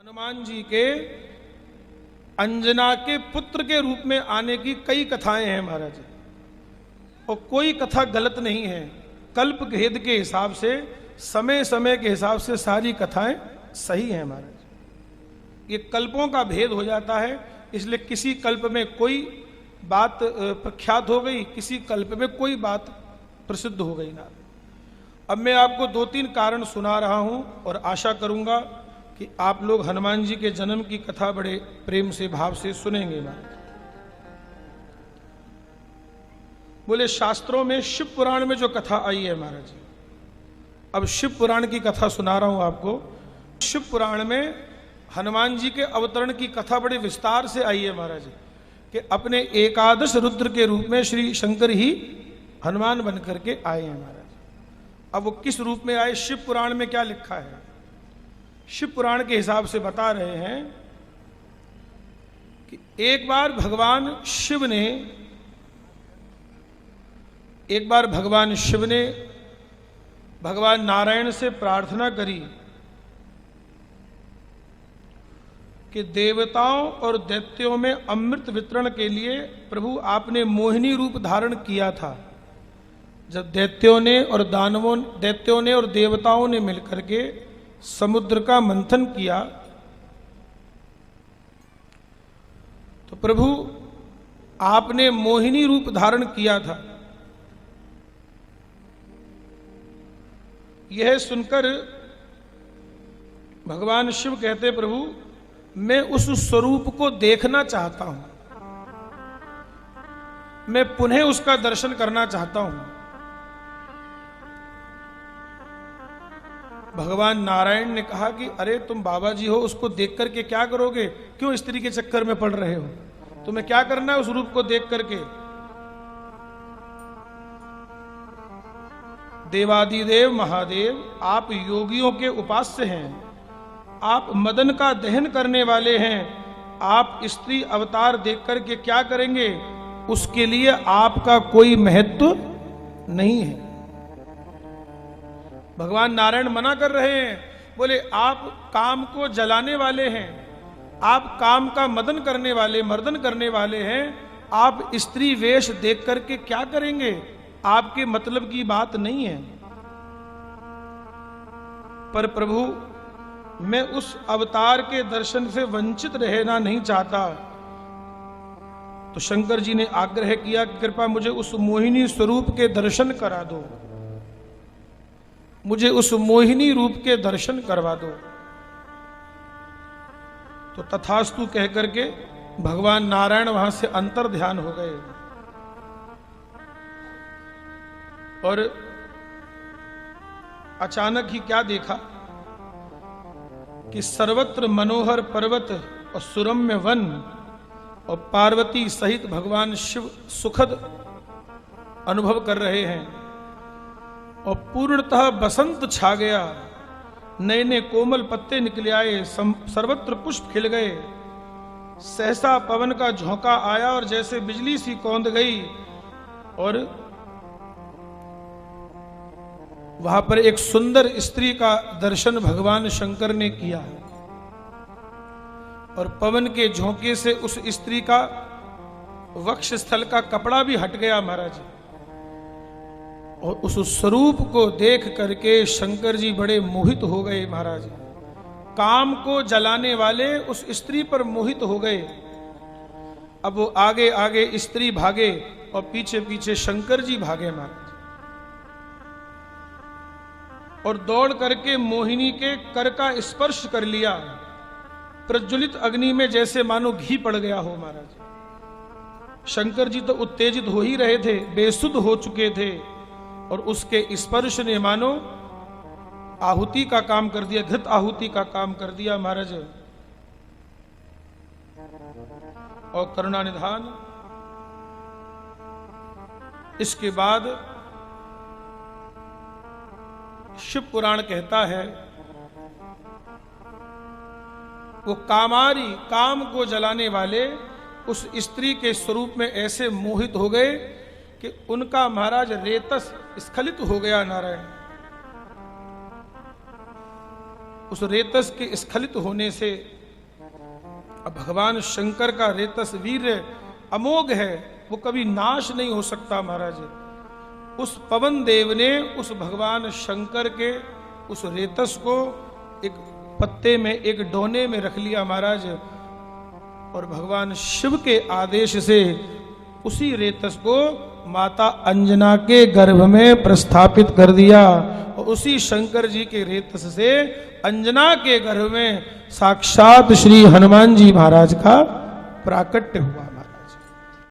हनुमान जी के अंजना के पुत्र के रूप में आने की कई कथाएं हैं महाराज, और कोई कथा गलत नहीं है। कल्प भेद के हिसाब से, समय समय के हिसाब से सारी कथाएं सही हैं महाराज। ये कल्पों का भेद हो जाता है, इसलिए किसी कल्प में कोई बात प्रख्यात हो गई, किसी कल्प में कोई बात प्रसिद्ध हो गई ना। अब मैं आपको दो तीन कारण सुना रहा हूं और आशा करूंगा कि आप लोग हनुमान जी के जन्म की कथा बड़े प्रेम से, भाव से सुनेंगे महाराज। बोले शास्त्रों में शिव पुराण में जो कथा आई है महाराज, अब शिव पुराण की कथा सुना रहा हूं आपको। शिव पुराण में हनुमान जी के अवतरण की कथा बड़े विस्तार से आई है महाराज, कि अपने एकादश रुद्र के रूप में श्री शंकर ही हनुमान बन करके आए हैं महाराज। अब वो किस रूप में आए, शिव पुराण में क्या लिखा है? शिव पुराण के हिसाब से बता रहे हैं कि एक बार भगवान शिव ने भगवान नारायण से प्रार्थना करी कि देवताओं और दैत्यों में अमृत वितरण के लिए प्रभु आपने मोहिनी रूप धारण किया था। जब दैत्यों ने और देवताओं ने मिलकर के समुद्र का मंथन किया, तो प्रभु आपने मोहिनी रूप धारण किया था। यह सुनकर भगवान शिव कहते, प्रभु मैं उस स्वरूप को देखना चाहता हूं, मैं पुनः उसका दर्शन करना चाहता हूं। भगवान नारायण ने कहा कि अरे तुम बाबा जी हो, उसको देख करके क्या करोगे? क्यों स्त्री के चक्कर में पड़ रहे हो? तुम्हें क्या करना है उस रूप को देख करके? देवादिदेव महादेव, आप योगियों के उपास्य हैं, आप मदन का दहन करने वाले हैं, आप स्त्री अवतार देख करके क्या करेंगे? उसके लिए आपका कोई महत्व नहीं है। भगवान नारायण मना कर रहे हैं, बोले आप काम को जलाने वाले हैं, आप काम का मर्दन करने वाले हैं, आप स्त्री वेश देख करके क्या करेंगे? आपके मतलब की बात नहीं है। पर प्रभु मैं उस अवतार के दर्शन से वंचित रहना नहीं चाहता। तो शंकर जी ने आग्रह किया कि कृपा मुझे उस मोहिनी स्वरूप के दर्शन करा दो, मुझे उस मोहिनी रूप के दर्शन करवा दो। तो तथास्तु कह करके भगवान नारायण वहां से अंतर ध्यान हो गए और अचानक ही क्या देखा कि सर्वत्र मनोहर पर्वत और सुरम्य वन और पार्वती सहित भगवान शिव सुखद अनुभव कर रहे हैं और पूर्णतः बसंत छा गया। नए नए कोमल पत्ते निकले आए, सर्वत्र पुष्प खिल गए। सहसा पवन का झोंका आया और जैसे बिजली सी कौंध गई और वहां पर एक सुंदर स्त्री का दर्शन भगवान शंकर ने किया और पवन के झोंके से उस स्त्री का वक्ष स्थल का कपड़ा भी हट गया महाराज। और उस स्वरूप को देख करके शंकर जी बड़े मोहित हो गए महाराज। काम को जलाने वाले उस स्त्री पर मोहित हो गए। अब वो आगे आगे स्त्री भागे और पीछे पीछे शंकर जी भागे महाराज, और दौड़ करके मोहिनी के कर का स्पर्श कर लिया। प्रज्वलित अग्नि में जैसे मानो घी पड़ गया हो महाराज। शंकर जी तो उत्तेजित हो ही रहे थे, बेसुध हो चुके थे, और उसके स्पर्श ने मानो आहुति का काम कर दिया, घृत आहुति का काम कर दिया महाराज। और करुणा निधान इसके बाद शिव पुराण कहता है वो कामारी, काम को जलाने वाले उस स्त्री के स्वरूप में ऐसे मोहित हो गए कि उनका महाराज रेतस स्खलित हो गया नारायण। उस रेतस के स्खलित होने से, अब भगवान शंकर का रेतस वीर्य अमोघ है, वो कभी नाश नहीं हो सकता महाराज। उस पवन देव ने उस भगवान शंकर के उस रेतस को एक पत्ते में, एक डोने में रख लिया महाराज, और भगवान शिव के आदेश से उसी रेतस को माता अंजना के गर्भ में प्रस्थापित कर दिया, और उसी शंकर जी के रेतस से अंजना के गर्भ में साक्षात श्री हनुमान जी महाराज का प्राकट्य हुआ।